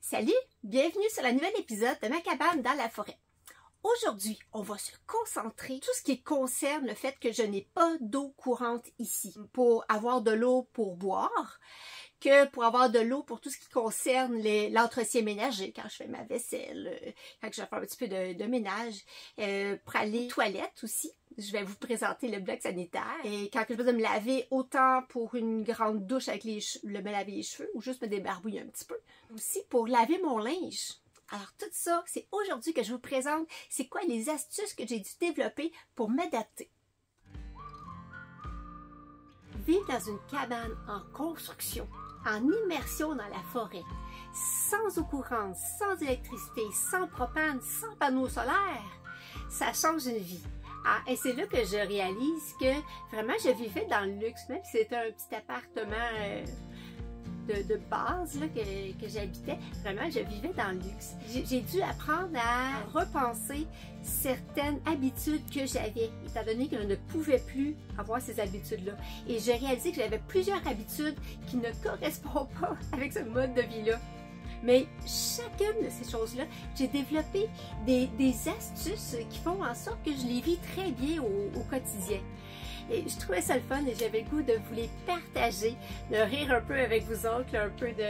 Salut, bienvenue sur un nouvel épisode de ma cabane dans la forêt. Aujourd'hui, on va se concentrer sur tout ce qui concerne le fait que je n'ai pas d'eau courante ici. Pour avoir de l'eau pour boire, que pour avoir de l'eau pour tout ce qui concerne l'entretien ménager, quand je fais ma vaisselle, quand je fais un petit peu de ménage, pour aller aux toilettes aussi. Je vais vous présenter le bloc sanitaire. Et quand j'ai besoin de me laver, autant pour une grande douche avec me laver les cheveux ou juste me débarbouiller un petit peu. Aussi pour laver mon linge. Alors tout ça, c'est aujourd'hui que je vous présente c'est quoi les astuces que j'ai dû développer pour m'adapter. Vivre dans une cabane en construction, en immersion dans la forêt, sans eau courante, sans électricité, sans propane, sans panneaux solaires, ça change une vie. Ah, et c'est là que je réalise que vraiment je vivais dans le luxe, même si c'était un petit appartement de base là, que j'habitais, vraiment je vivais dans le luxe. J'ai dû apprendre à repenser certaines habitudes que j'avais, étant donné que je ne pouvais plus avoir ces habitudes-là. Et j'ai réalisé que j'avais plusieurs habitudes qui ne correspondent pas avec ce mode de vie-là. Mais chacune de ces choses-là, j'ai développé des astuces qui font en sorte que je les vis très bien au quotidien. Et je trouvais ça le fun et j'avais le goût de vous les partager, de rire un peu avec vous autres, un peu de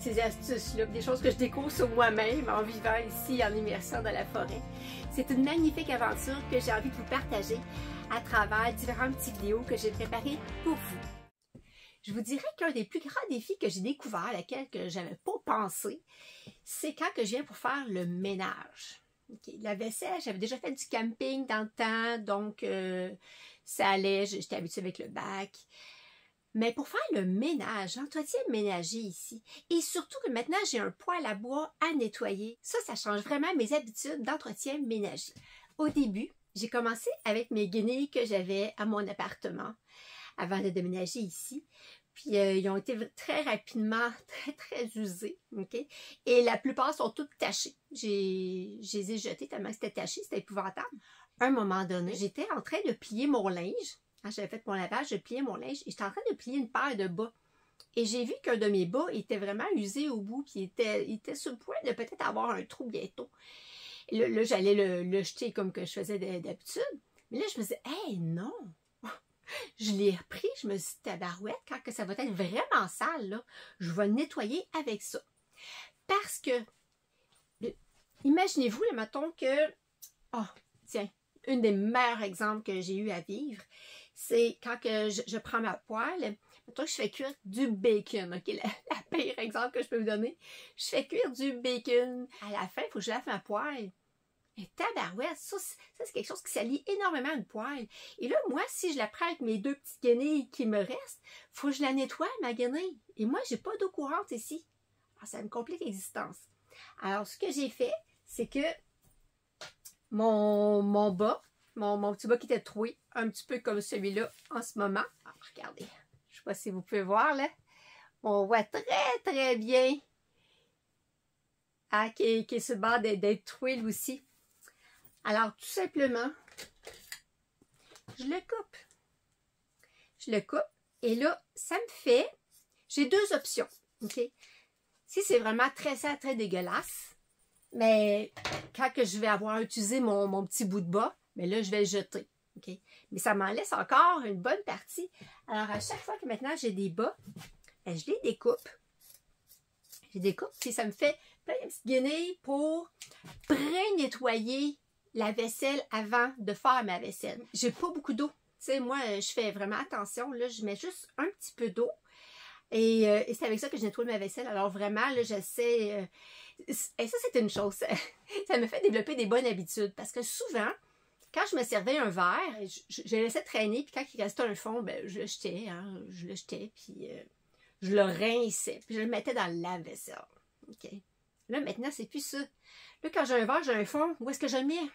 ces astuces-là, des choses que je découvre sur moi-même en vivant ici en immersion dans la forêt. C'est une magnifique aventure que j'ai envie de vous partager à travers différentes petites vidéos que j'ai préparées pour vous. Je vous dirais qu'un des plus grands défis que j'ai découvert, à laquelle je n'avais pas pensé, c'est quand que je viens pour faire le ménage. Okay. La vaisselle, j'avais déjà fait du camping dans le temps, donc ça allait, j'étais habituée avec le bac. Mais pour faire le ménage, l'entretien ménager ici, et surtout que maintenant j'ai un poêle à bois à nettoyer, ça change vraiment mes habitudes d'entretien ménager. Au début, j'ai commencé avec mes guenilles que j'avais à mon appartement avant de déménager ici. Puis ils ont été très rapidement très usés. Okay? Et la plupart sont toutes tachées. Je les ai jetées tellement c'était taché, c'était épouvantable. À un moment donné, j'étais en train de plier mon linge. Quand j'avais fait mon lavage, je pliais mon linge et j'étais en train de plier une paire de bas. Et j'ai vu qu'un de mes bas était vraiment usé au bout, puis il était sur le point de peut-être avoir un trou bientôt. Et là j'allais le jeter comme que je faisais d'habitude. Mais là, je me disais, hey, non! Je l'ai repris, je me suis dit, tabarouette, quand que ça va être vraiment sale, là, je vais le nettoyer avec ça. Parce que, imaginez-vous, mettons que, oh, tiens, un des meilleurs exemples que j'ai eu à vivre, c'est quand que je prends ma poêle, mettons que je fais cuire du bacon, ok, la pire exemple que je peux vous donner, je fais cuire du bacon, à la fin, il faut que je lave ma poêle. Et tabarouette, ça c'est quelque chose qui salit énormément une poêle. Et là, moi, si je la prends avec mes deux petites guenilles qui me restent, il faut que je la nettoie, ma guenille. Et moi, j'ai pas d'eau courante ici. Alors, ça me complique l'existence. Alors, ce que j'ai fait, c'est que mon bas, mon petit bas qui était troué, un petit peu comme celui-là en ce moment. Alors, regardez, je sais pas si vous pouvez voir, là. On voit très bien qui est sur le bord d'être troué, lui aussi. Alors, tout simplement, je le coupe. Je le coupe. Et là, ça me fait... J'ai deux options. OK? Si c'est vraiment très sale, très dégueulasse, mais quand que je vais avoir utilisé mon petit bout de bas, mais là, je vais le jeter. OK? Mais ça m'en laisse encore une bonne partie. Alors, à chaque fois que maintenant j'ai des bas, ben, je les découpe. Je les découpe, puis ça me fait plein de petites guenilles pour pré-nettoyer la vaisselle avant de faire ma vaisselle. J'ai pas beaucoup d'eau. Tu sais, moi, je fais vraiment attention. Là, je mets juste un petit peu d'eau. Et c'est avec ça que je nettoie ma vaisselle. Alors vraiment, là, j'essaie... et ça, c'est une chose. Ça me fait développer des bonnes habitudes. Parce que souvent, quand je me servais un verre, je le laissais traîner. Puis quand il restait un fond, ben, je le jetais. Hein, je le jetais, puis je le rinçais. Puis je le mettais dans le lave-vaisselle. OK? Là, maintenant, c'est plus ça. Là, quand j'ai un verre, j'ai un fond. Où est-ce que je le mets?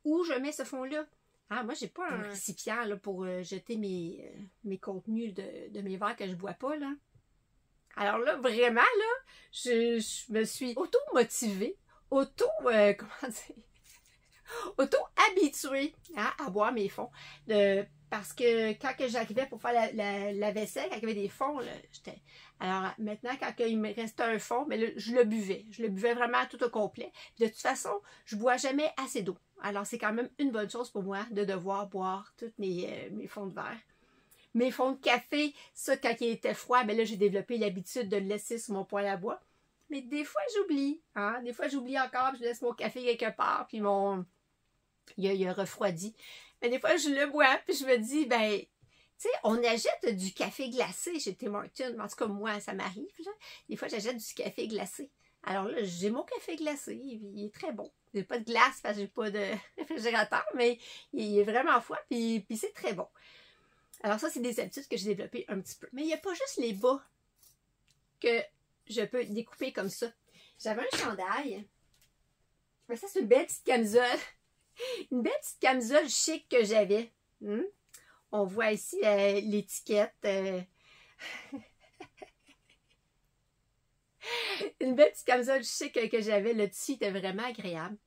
Où je mets ce fond-là? Ah, moi, j'ai pas un récipient là, pour jeter mes contenus de mes verres que je bois pas, là. Alors là, vraiment, là, je me suis auto-motivée, comment dire? Auto-habituée à boire mes fonds. Parce que quand j'arrivais pour faire la vaisselle, quand il y avait des fonds, j'étais Alors maintenant, quand il me restait un fond, mais là, je le buvais. Je le buvais vraiment tout au complet. Puis de toute façon, je bois jamais assez d'eau. Alors c'est quand même une bonne chose pour moi de devoir boire tous mes fonds de verre. Mes fonds de café, ça, quand il était froid, ben là, j'ai développé l'habitude de le laisser sur mon poêle à bois. Mais des fois, j'oublie. Hein? Des fois, j'oublie encore, puis je laisse mon café quelque part, puis il a refroidi. Mais des fois, je le bois, puis je me dis, ben, tu sais, on achète du café glacé chez Tim Hortons. En tout cas, moi, ça m'arrive. Des fois, j'achète du café glacé. Alors là, j'ai mon café glacé, il est très bon. J'ai pas de glace parce que j'ai pas de réfrigérateur, mais il est vraiment froid, puis c'est très bon. Alors ça, c'est des habitudes que j'ai développées un petit peu. Mais il n'y a pas juste les bas que je peux découper comme ça. J'avais un chandail. Mais ça, c'est une belle petite camisole. Une belle petite camisole chic que j'avais. On voit ici l'étiquette. Une belle petite camisole chic que j'avais. Le tissu était vraiment agréable.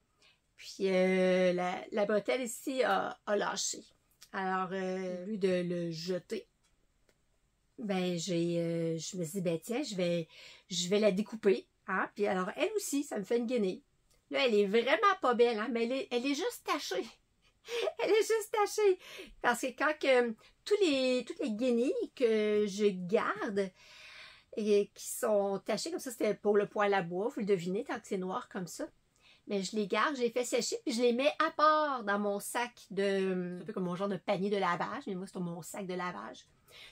Puis la bretelle ici a lâché. Alors, au lieu de le jeter, ben je me suis dit, ben tiens, je vais la découper. Hein? Puis alors, elle aussi, ça me fait une guenille. Là, elle est vraiment pas belle, hein? Mais elle est juste tachée. Elle est juste tachée. Parce que quand toutes les guenilles que je garde et qui sont tachées comme ça, c'était pour le poêle à bois, vous le devinez, tant que c'est noir comme ça. Mais je les garde, je les fais sécher, puis je les mets à part dans mon sac de... C'est un peu comme mon genre de panier de lavage, mais moi, c'est mon sac de lavage.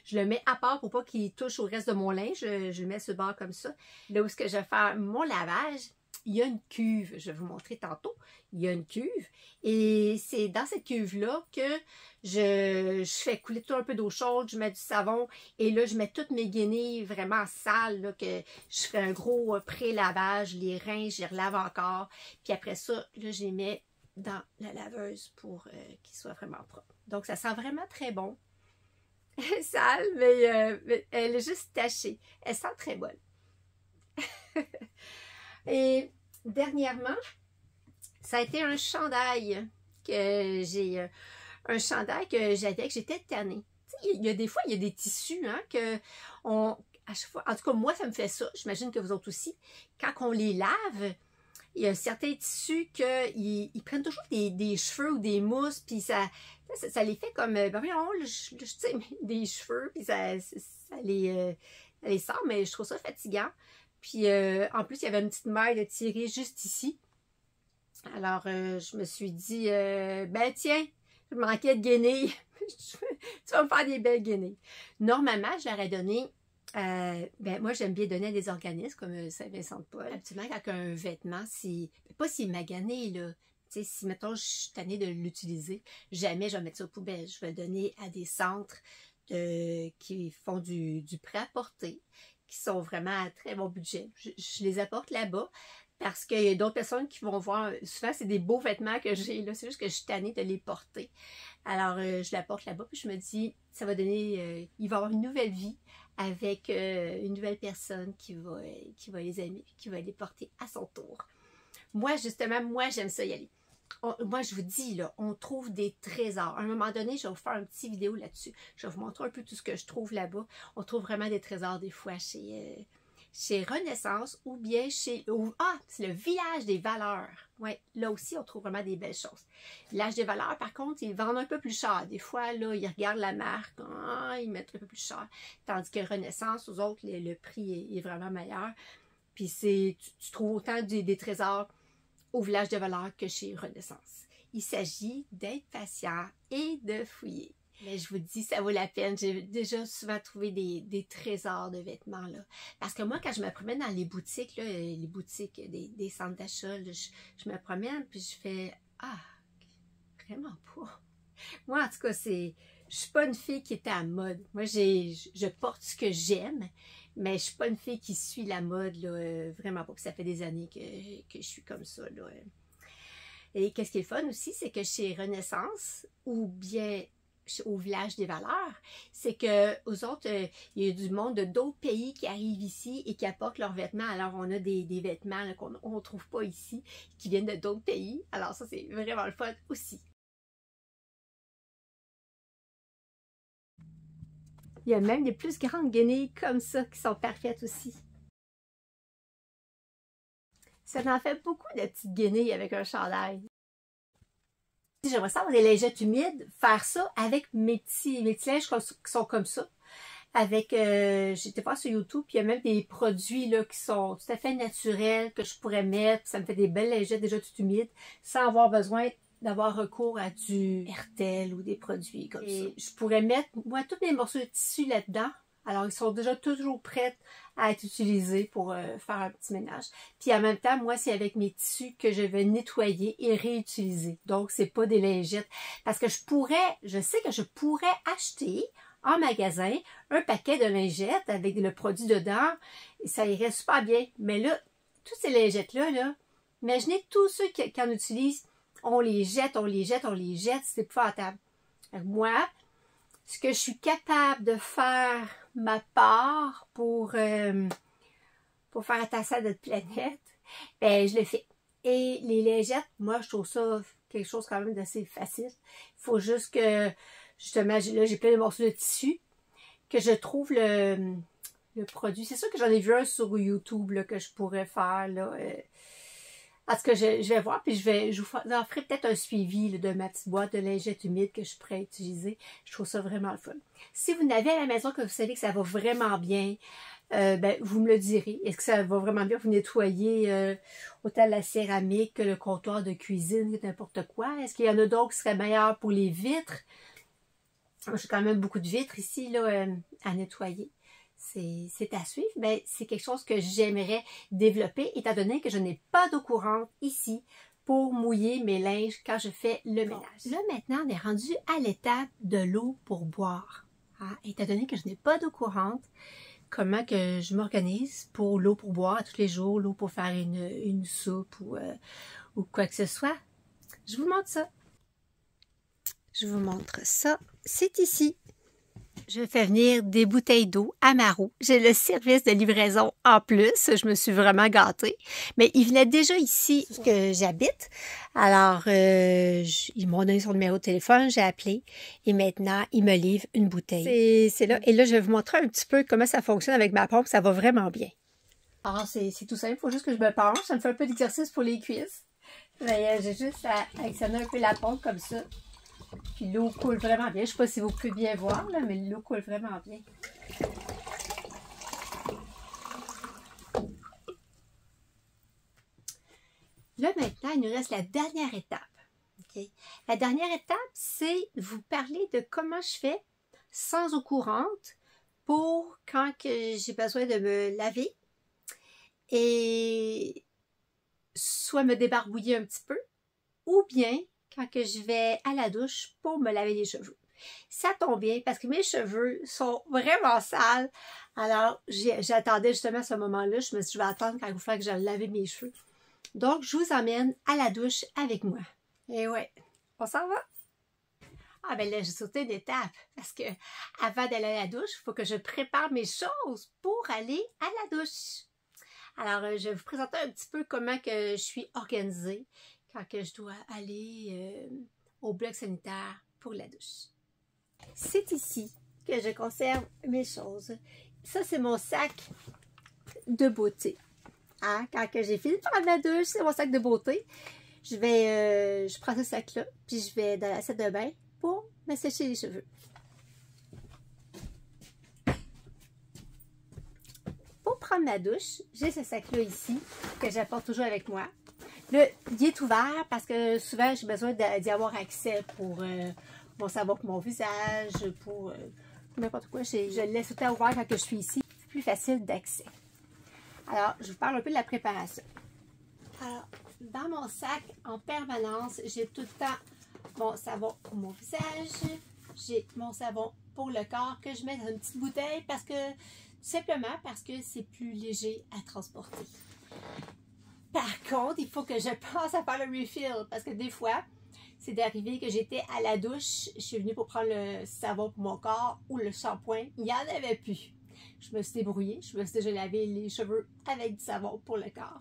Je le mets à part pour pas qu'il touche au reste de mon linge. Je le mets sur le bord comme ça. Là où est-ce que je vais faire mon lavage, il y a une cuve. Je vais vous montrer tantôt. Il y a une cuve. Et c'est dans cette cuve-là que je fais couler tout un peu d'eau chaude, je mets du savon. Et là, je mets toutes mes guenilles vraiment sales, là, que je fais un gros pré-lavage. Les reins, je les relave encore. Puis après ça, là, je les mets dans la laveuse pour qu'ils soient vraiment propres. Donc, ça sent vraiment très bon. Elle est sale, mais elle est juste tachée. Elle sent très bonne. Et dernièrement, ça a été un chandail que j'ai, un chandail que j'avais, que j'étais tannée. Il y a des fois, il y a des tissus, hein, à chaque fois, en tout cas, moi, ça me fait ça. J'imagine que vous autres aussi. Quand on les lave, il y a certains tissus qu'ils prennent toujours des cheveux ou des mousses, puis ça les fait comme, ben voyons, je sais, des cheveux, puis ça les sort, mais je trouve ça fatigant. Puis en plus, il y avait une petite maille tirée juste ici. Alors, je me suis dit, ben tiens, je manquais de guenilles. Tu vas me faire des belles guenilles. Normalement, je leur ai donné... ben moi, j'aime bien donner à des organismes comme Saint-Vincent-de-Paul. Habituellement, quand un vêtement, pas s'il est magané, là. Tu sais, si, mettons, je suis tannée de l'utiliser, jamais je vais mettre ça aux poubelles. Je vais le donner à des centres qui font du prêt-à-porter, qui sont vraiment à très bon budget. Je les apporte là-bas parce qu'il y a d'autres personnes qui vont voir. Souvent, c'est des beaux vêtements que j'ai, là. C'est juste que je suis tannée de les porter. Alors, je l'apporte là-bas, puis je me dis, ça va donner... il va avoir une nouvelle vie avec une nouvelle personne qui va les aimer, qui va les porter à son tour. Moi, justement, j'aime ça y aller. Moi, je vous dis, là, on trouve des trésors. À un moment donné, je vais vous faire une petite vidéo là-dessus. Je vais vous montrer un peu tout ce que je trouve là-bas. On trouve vraiment des trésors des fois chez Renaissance ou bien chez... c'est le Village des Valeurs. Oui, là aussi, on trouve vraiment des belles choses. Village des Valeurs, par contre, ils vendent un peu plus cher. Des fois, là, ils regardent la marque, ils mettent un peu plus cher. Tandis que Renaissance, aux autres, le prix est vraiment meilleur. Puis tu trouves autant des trésors au Village des Valeurs que chez Renaissance. Il s'agit d'être patient et de fouiller. Mais je vous dis, ça vaut la peine. J'ai déjà souvent trouvé des trésors de vêtements, là. Parce que moi, quand je me promène dans les boutiques, là, les boutiques des centres d'achat, je me promène puis je fais « Ah, vraiment pas. » Moi, en tout cas, je suis pas une fille qui est à la mode. Moi, je porte ce que j'aime, mais je suis pas une fille qui suit la mode, là, vraiment pas. Puis ça fait des années que je suis comme ça, là. Et qu'est-ce qui est le fun aussi, c'est que chez Renaissance, ou bien au Village des Valeurs, c'est que aux autres, il y a du monde de d'autres pays qui arrivent ici et qui apportent leurs vêtements. Alors, on a des vêtements qu'on ne trouve pas ici, qui viennent de d'autres pays. Alors, ça, c'est vraiment le fun aussi. Il y a même des plus grandes guenilles comme ça qui sont parfaites aussi. Ça en fait beaucoup de petites guenilles avec un chandail. J'aimerais ça avoir des lingettes humides, faire ça avec mes petits linges qui sont comme ça. Avec, j'étais voir sur YouTube, puis il y a même des produits là, qui sont tout à fait naturels que je pourrais mettre. Ça me fait des belles lingettes déjà toutes humides, sans avoir besoin d'avoir recours à du Hertel ou des produits comme ça. Je pourrais mettre, moi, tous mes morceaux de tissu là-dedans. Alors, ils sont déjà toujours prêts à être utilisés pour faire un petit ménage. Puis en même temps, moi, c'est avec mes tissus que je vais nettoyer et réutiliser. Donc, c'est pas des lingettes. Parce que je sais que je pourrais acheter en magasin un paquet de lingettes avec le produit dedans et ça irait super bien. Mais là, toutes ces lingettes-là, imaginez tous ceux qui en utilisent, on les jette, c'est épouvantable. Moi, ce que je suis capable de faire ma part pour faire attention à notre planète, ben je le fais. Et les lingettes, moi, je trouve ça quelque chose quand même d'assez facile. Il faut juste que, justement, là, j'ai plein de morceaux de tissu, que je trouve le produit. C'est sûr que j'en ai vu un sur YouTube là, que je pourrais faire. Là, parce que je vais voir, puis je vous ferai peut-être un suivi là, de ma petite boîte de lingettes humides que je pourrais utiliser. Je trouve ça vraiment le fun. Si vous n'avez à la maison que vous savez que ça va vraiment bien, ben, vous me le direz. Est-ce que ça va vraiment bien? Vous nettoyez autant la céramique que le comptoir de cuisine, que n'importe quoi. Est-ce qu'il y en a d'autres qui seraient meilleurs pour les vitres? J'ai quand même beaucoup de vitres ici là, à nettoyer. C'est à suivre, mais c'est quelque chose que j'aimerais développer, étant donné que je n'ai pas d'eau courante ici pour mouiller mes linges quand je fais le ménage. Là, maintenant, on est rendu à l'étape de l'eau pour boire. Hein? Étant donné que je n'ai pas d'eau courante, comment que je m'organise pour l'eau pour boire tous les jours, l'eau pour faire une soupe ou quoi que ce soit. Je vous montre ça. Je vous montre ça. C'est ici. Je fais venir des bouteilles d'eau à Marou. J'ai le service de livraison en plus. Je me suis vraiment gâtée. Mais il venait déjà ici que j'habite. Alors, ils m'ont donné son numéro de téléphone. J'ai appelé. Et maintenant, ils me livrent une bouteille. C'est là. Et là, je vais vous montrer un petit peu comment ça fonctionne avec ma pompe. Ça va vraiment bien. Alors, c'est tout simple. Il faut juste que je me penche. Ça me fait un peu d'exercice pour les cuisses. J'ai juste à actionner un peu la pompe comme ça. Puis l'eau coule vraiment bien. Je ne sais pas si vous pouvez bien voir, là, mais l'eau coule vraiment bien. Là, maintenant, il nous reste la dernière étape. Okay? La dernière étape, c'est vous parler de comment je fais sans eau courante pour quand j'ai besoin de me laver et soit me débarbouiller un petit peu ou bien quand que je vais à la douche pour me laver les cheveux. Ça tombe bien parce que mes cheveux sont vraiment sales. Alors, j'attendais justement ce moment-là. Je me suis dit, je vais attendre quand il va falloir que j'aille laver mes cheveux. Donc, je vous emmène à la douche avec moi. Et ouais, on s'en va. Ah ben là, j'ai sauté une étape parce que avant d'aller à la douche, il faut que je prépare mes choses pour aller à la douche. Alors, je vais vous présenter un petit peu comment que je suis organisée quand que je dois aller au bloc sanitaire pour la douche. C'est ici que je conserve mes choses. Ça, c'est mon sac de beauté. Hein? Quand j'ai fini de prendre ma douche, c'est mon sac de beauté. Je prends ce sac-là, puis je vais dans la salle de bain pour me sécher les cheveux. Pour prendre ma douche, j'ai ce sac-là ici que j'apporte toujours avec moi. Là, il est ouvert parce que souvent, j'ai besoin d'y avoir accès pour mon savon pour mon visage, pour n'importe quoi. Je le laisse tout le temps ouvert quand je suis ici. C'est plus facile d'accès. Alors, je vous parle un peu de la préparation. Alors, dans mon sac, en permanence, j'ai tout le temps mon savon pour mon visage. J'ai mon savon pour le corps que je mets dans une petite bouteille parce que, simplement parce que c'est plus léger à transporter. Par contre, il faut que je pense à faire le refill parce que des fois, c'est d'arriver que j'étais à la douche, je suis venue pour prendre le savon pour mon corps ou le shampoing, il n'y en avait plus. Je me suis débrouillée, je me suis déjà lavé les cheveux avec du savon pour le corps.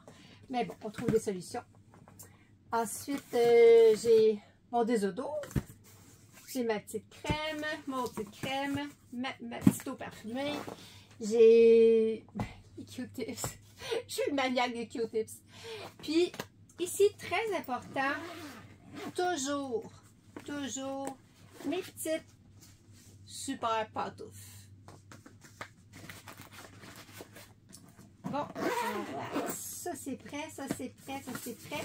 Mais bon, on trouve des solutions. Ensuite, j'ai mon désodo. J'ai ma petite crème, mon petite crème, ma petite eau parfumée. J'ai les Q-tips. Je suis une maniaque des Q-tips. Puis, ici, très important, toujours mes petites super pantoufles. Bon, voilà. Ça c'est prêt, ça c'est prêt, ça c'est prêt.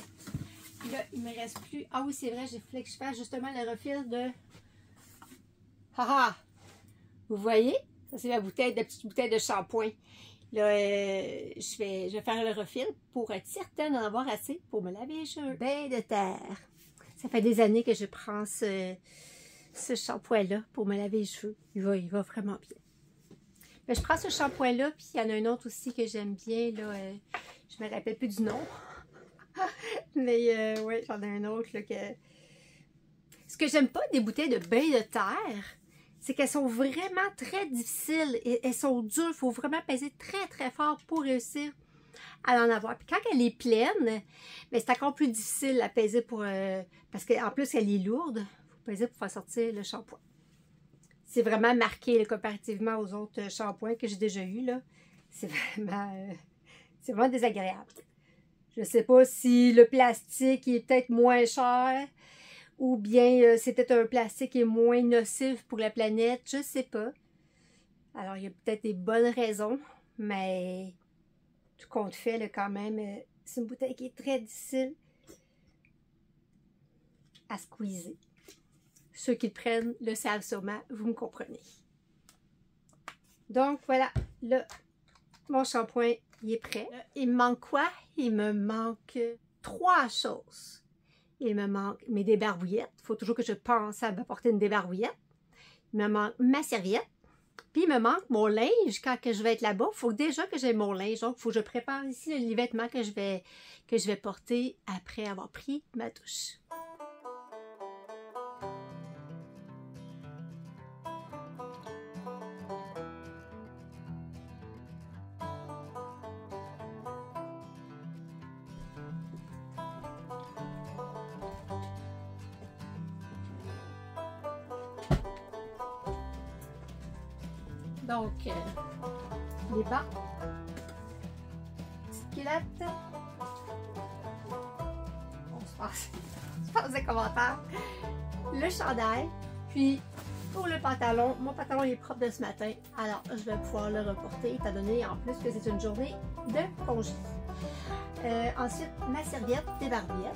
Là, il me reste plus. Ah oui, c'est vrai, j'ai voulu que je fasse justement le refil de. Haha! Vous voyez? Ça, c'est la bouteille, la petite bouteille de shampoing. Là, je vais faire le refil pour être certaine d'en avoir assez pour me laver les cheveux. Bain de terre. Ça fait des années que je prends ce shampoing-là pour me laver les cheveux. Il va vraiment bien. Mais je prends ce shampoing-là, puis il y en a un autre aussi que j'aime bien. Là, je me rappelle plus du nom. Mais oui, j'en ai un autre là, que. Ce que j'aime pas des bouteilles de bain de terre, c'est qu'elles sont vraiment très difficiles. Et elles sont dures. Il faut vraiment peser très très fort pour réussir à en avoir. Puis quand elle est pleine, c'est encore plus difficile à peser pour. Parce qu'en plus, elle est lourde. Il faut peser pour faire sortir le shampoing. C'est vraiment marqué là, comparativement aux autres shampoings que j'ai déjà eus. C'est vraiment désagréable. Je ne sais pas si le plastique est peut-être moins cher ou bien c'est peut-être un plastique qui est moins nocif pour la planète. Je ne sais pas. Alors, il y a peut-être des bonnes raisons, mais tout compte fait, là, quand même, c'est une bouteille qui est très difficile à squeezer. Ceux qui le prennent le savent sûrement, vous me comprenez. Donc, voilà, là, mon shampoing, il est prêt. Il me manque quoi? Il me manque 3 choses. Il me manque mes débarbouillettes. Il faut toujours que je pense à m'apporter une débarbouillette. Il me manque ma serviette. Puis, il me manque mon linge quand que je vais être là-bas. Il faut déjà que j'ai mon linge. Donc, il faut que je prépare ici les vêtements que je vais porter après avoir pris ma douche. Donc, les bas, petite culotte, on se passe des commentaires, le chandail, puis pour le pantalon, mon pantalon est propre de ce matin, alors je vais pouvoir le reporter, étant donné en plus que c'est une journée de congé. Ensuite, ma serviette, débarbouillette,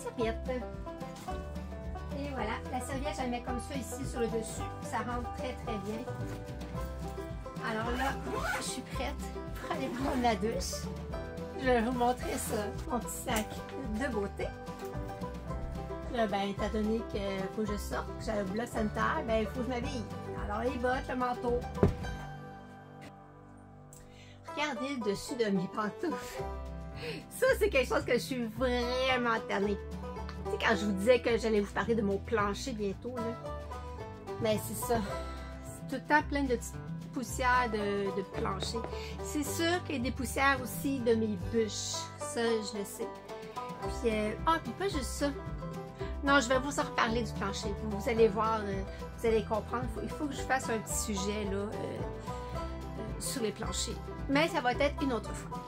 serviette. Et voilà, la serviette, je la mets comme ça ici sur le dessus. Ça rentre très très bien. Alors là, je suis prête pour aller prendre la douche. Je vais vous montrer ça, mon petit sac de beauté. Là, ben, étant donné qu'il faut que je sorte, que j'ai un bloc sanitaire, ben, il faut que je m'habille. Alors les bottes, le manteau. Regardez le dessus de mes pantoufles. Ça, c'est quelque chose que je suis vraiment tannée. Tu sais, quand je vous disais que j'allais vous parler de mon plancher bientôt, là, ben c'est ça. C'est tout le temps plein de petites poussières de plancher. C'est sûr qu'il y a des poussières aussi de mes bûches. Ça, je le sais. Puis, puis pas juste ça. Non, je vais vous en reparler du plancher. Vous allez voir, vous allez comprendre. Il faut que je fasse un petit sujet là, sur les planchers. Mais ça va être une autre fois.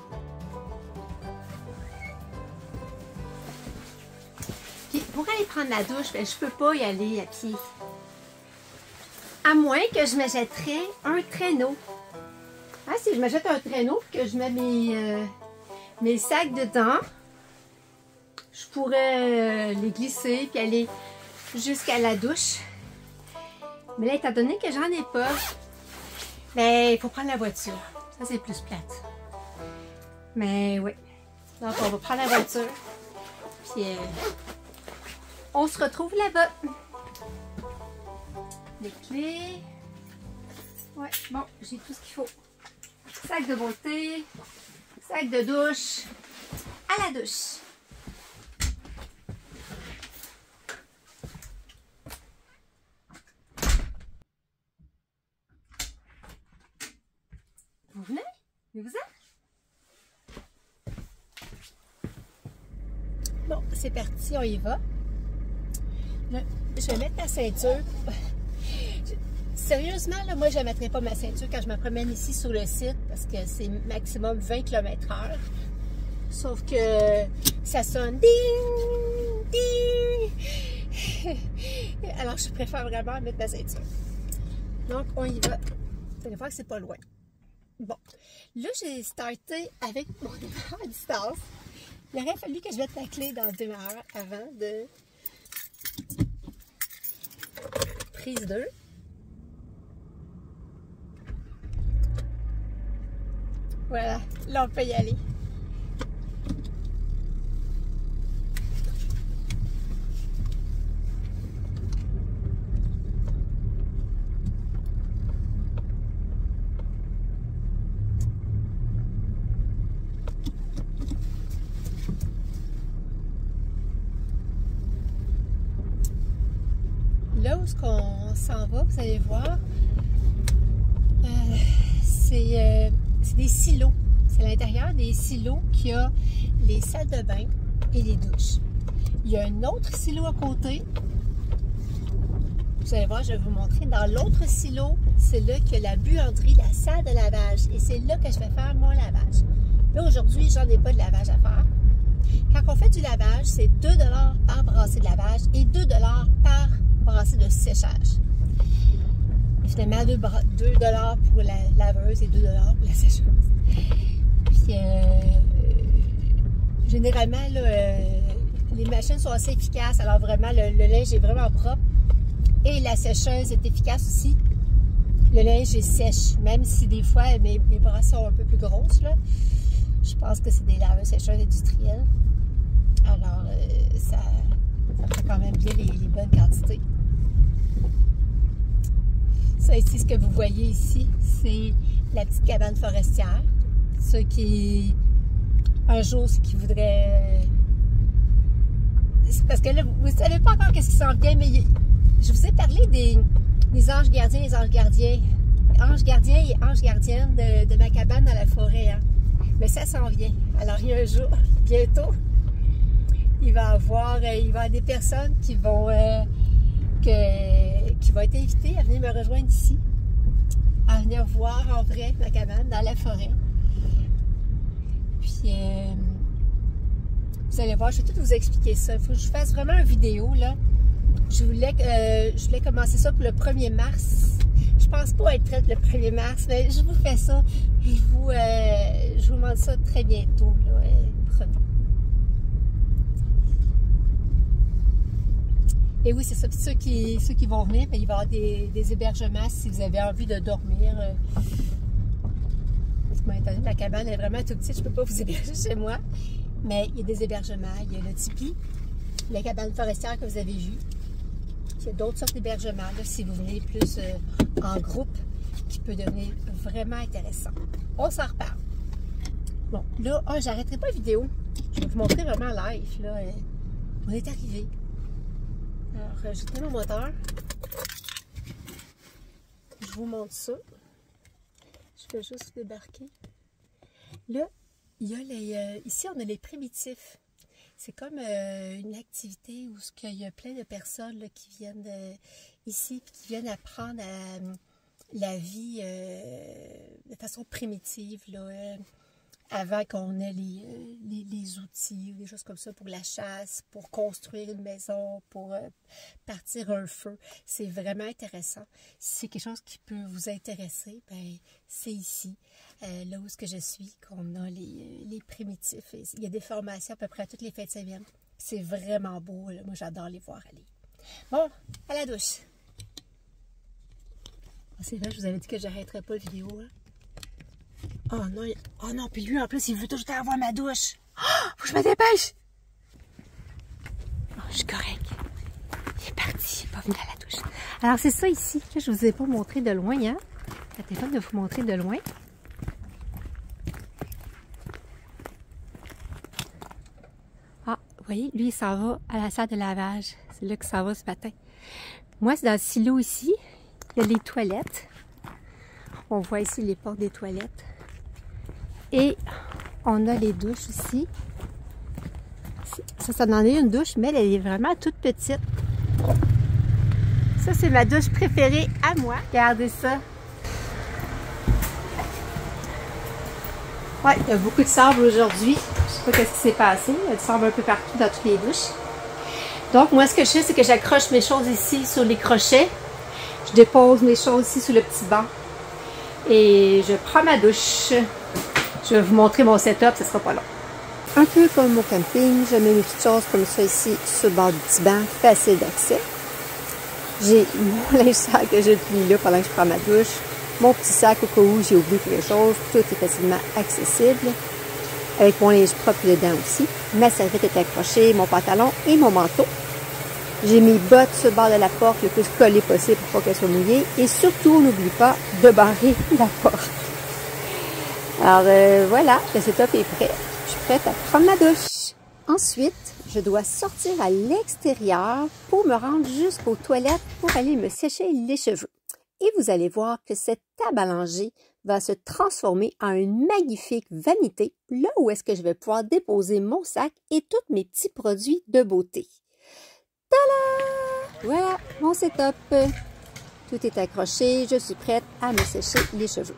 Puis pour aller prendre la douche, ben, je peux pas y aller à pied. À moins que je m'achèterais un traîneau. Ah, si je m'achète un traîneau et que je mets mes sacs dedans, je pourrais les glisser puis aller jusqu'à la douche. Mais là, étant donné que j'en ai pas, ben, il faut prendre la voiture. Ça, c'est plus plate. Mais oui. Donc, on va prendre la voiture. Puis, on se retrouve là-bas. Les clés. Ouais, bon, j'ai tout ce qu'il faut. Sac de beauté, sac de douche, à la douche. Vous venez? Vous êtes? Bon, c'est parti, on y va. Là, je vais mettre ma ceinture. Sérieusement, là, moi, je ne mettrai pas ma ceinture quand je me promène ici sur le site parce que c'est maximum 20 km/h. Sauf que ça sonne ding, ding. Alors, je préfère vraiment mettre ma ceinture. Donc, on y va. Vous allez voir que c'est pas loin. Bon, là, j'ai starté avec mon départ à distance. Il aurait fallu que je mette la clé dans 2 heures avant de prise 2. Voilà, là, on peut y aller. Là où on s'en va, vous allez voir, c'est des silos. C'est à l'intérieur des silos qu'il y a les salles de bain et les douches. Il y a un autre silo à côté. Vous allez voir, je vais vous montrer. Dans l'autre silo, c'est là qu'il y a la buanderie, la salle de lavage. Et c'est là que je vais faire mon lavage. Là, aujourd'hui, j'en ai pas de lavage à faire. Quand on fait du lavage, c'est 2 $ par brassée de lavage et 2 $ par brassée de séchage. Et finalement, 2 $ pour la laveuse et 2 $ pour la sécheuse. Puis, généralement, là, les machines sont assez efficaces. Alors vraiment, le linge est vraiment propre. Et la sécheuse est efficace aussi. Le linge est sèche. Même si des fois, mes bras sont un peu plus grosses, là. Je pense que c'est des laveuses sécheuses industrielles. Alors, ça fait quand même bien les bonnes quantités. Ça ici, ce que vous voyez ici, c'est la petite cabane forestière. Ceux qui, un jour, ceux qui voudraient... Parce que là, vous ne savez pas encore qu'est-ce qui s'en vient, mais je vous ai parlé des anges gardiens et anges gardiens. Anges gardiens et anges gardiennes de ma cabane dans la forêt. Hein. Mais ça s'en vient. Alors, il y a un jour, bientôt, il va y avoir des personnes qui vont être invitées à venir me rejoindre ici, à venir voir en vrai ma cabane dans la forêt. Puis, vous allez voir, je vais tout vous expliquer ça. Il faut que je fasse vraiment une vidéo, là. Je voulais commencer ça pour le 1er mars. Je pense pas être prête le 1er mars, mais je vous fais ça. Je vous montre ça très bientôt, là. Prenons. Et oui, c'est ça. Puis ceux qui vont venir, bien, il va y avoir des hébergements si vous avez envie de dormir. La cabane est vraiment tout petite, je ne peux pas vous héberger chez moi. Mais il y a des hébergements. Il y a le tipi, la cabane forestière que vous avez vue. Il y a d'autres sortes d'hébergements, là, si vous venez plus en groupe, qui peut devenir vraiment intéressant. On s'en reparle. Bon, là, j'arrêterai pas la vidéo. Je vais vous montrer vraiment live. Là. On est arrivé. Alors, j'éteins mon moteur. Je vous montre ça. Je vais juste débarquer. Là, il y a ici, on a les primitifs. C'est comme une activité où il y a plein de personnes là, qui viennent ici et qui viennent apprendre la vie de façon primitive, là, avant qu'on ait les outils ou des choses comme ça pour la chasse, pour construire une maison, pour partir un feu. C'est vraiment intéressant. Si c'est quelque chose qui peut vous intéresser, ben c'est ici, là où je suis, qu'on a les primitifs. Et il y a des formations à peu près à toutes les fins de semaine. C'est vraiment beau. Là. Moi, j'adore les voir aller. Bon, à la douche. Oh, c'est vrai, je vous avais dit que j'arrêterais pas la vidéo. Hein. Oh non, puis lui en plus il veut toujours avoir ma douche. Oh, faut que je me dépêche. Oh, je suis correct. Il est parti, il n'est pas venu à la douche. Alors c'est ça ici, là, je ne vous ai pas montré de loin, hein. La téléphone de vous montrer de loin. Ah, vous voyez, lui il s'en va à la salle de lavage. C'est là que ça va ce matin. Moi c'est dans le silo ici. Il y a les toilettes. On voit ici les portes des toilettes. Et on a les douches ici. ça en est une douche, mais elle est vraiment toute petite. Ça, c'est ma douche préférée à moi. Regardez ça. Ouais, il y a beaucoup de sable aujourd'hui. Je sais pas qu'est-ce qui s'est passé. Il y a du sable un peu partout dans toutes les douches. Donc, moi, ce que je fais, c'est que j'accroche mes choses ici sur les crochets. Je dépose mes choses ici sur le petit banc. Et je prends ma douche. Je vais vous montrer mon setup, ce sera pas long. Un peu comme au camping, je mets mes petites choses comme ça ici sur le bord du petit banc, facile d'accès. J'ai mon linge sale que je plie là pendant que je prends ma douche. Mon petit sac au cas où j'ai oublié quelque chose. Tout est facilement accessible. Avec mon linge propre dedans aussi. Ma serviette est accrochée, mon pantalon et mon manteau. J'ai mes bottes sur le bord de la porte le plus collées possible pour pas qu'elles soient mouillées. Et surtout, on n'oublie pas de barrer la porte. Alors voilà, le setup est prêt. Je suis prête à prendre ma douche. Ensuite, je dois sortir à l'extérieur pour me rendre jusqu'aux toilettes pour aller me sécher les cheveux. Et vous allez voir que cette table à langer va se transformer en une magnifique vanité, là où est-ce que je vais pouvoir déposer mon sac et tous mes petits produits de beauté. Tada! Voilà mon setup. Tout est accroché, je suis prête à me sécher les cheveux.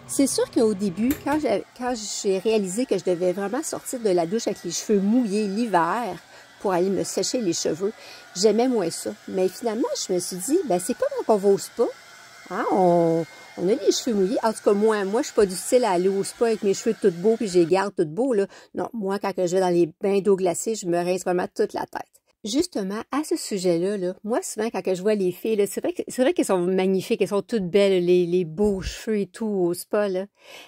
C'est sûr qu'au début, quand j'ai réalisé que je devais vraiment sortir de la douche avec les cheveux mouillés l'hiver pour aller me sécher les cheveux, j'aimais moins ça. Mais finalement, je me suis dit, ben c'est pas quand on va au spa. Hein? On a les cheveux mouillés. En tout cas, moi, je suis pas du style à aller au spa avec mes cheveux tout beaux puis je les garde tout beaux, là. Non, moi, quand je vais dans les bains d'eau glacée, je me rince vraiment toute la tête. Justement, à ce sujet-là, moi, souvent, quand je vois les filles, c'est vrai qu'elles sont magnifiques, elles sont toutes belles, les beaux cheveux et tout au spa, là.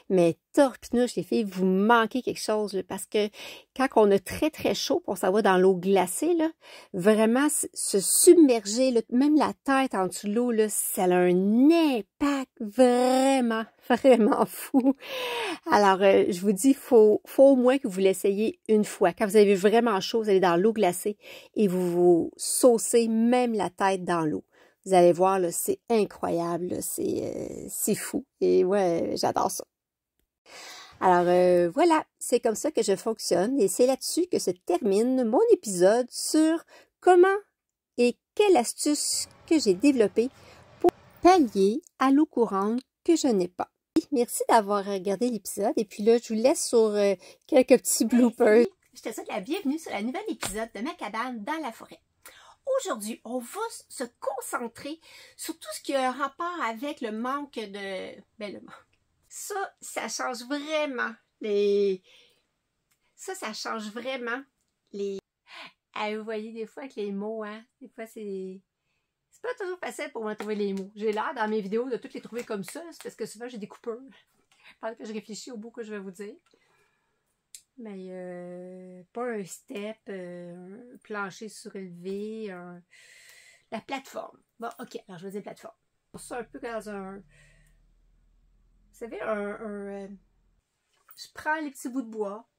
Mais torpinouche, les filles, vous manquez quelque chose, là, parce que quand on a très, très chaud, on s'en va dans l'eau glacée, là, vraiment, se submerger, là, même la tête en dessous de l'eau, là, ça a un impact vraiment, vraiment fou. Alors, je vous dis, faut au moins que vous l'essayiez une fois. Quand vous avez vraiment chaud, vous allez dans l'eau glacée et vous saucez même la tête dans l'eau. Vous allez voir, là, c'est incroyable, c'est fou. Et ouais, j'adore ça. Alors, voilà, c'est comme ça que je fonctionne et c'est là-dessus que se termine mon épisode sur comment et quelle astuce que j'ai développée pour pallier à l'eau courante que je n'ai pas. Merci d'avoir regardé l'épisode et puis là, je vous laisse sur quelques petits bloopers. Je te souhaite la bienvenue sur un nouvel épisode de ma cabane dans la forêt. Aujourd'hui, on va se concentrer sur tout ce qui a un rapport avec le manque de... Ben, le manque. Ça change vraiment les... Ça change vraiment les... Ah, vous voyez, des fois, avec les mots, hein, des fois, c'est pas toujours facile pour moi de trouver les mots. J'ai l'air, dans mes vidéos, de toutes les trouver comme ça, c'est parce que souvent, j'ai des coupeurs. Pendant que je réfléchis au bout que je vais vous dire. Mais pas un step, un plancher surélevé, la plateforme. Bon, ok, alors je vais dire plateforme. Ça un peu dans un... Vous savez, je prends les petits bouts de bois,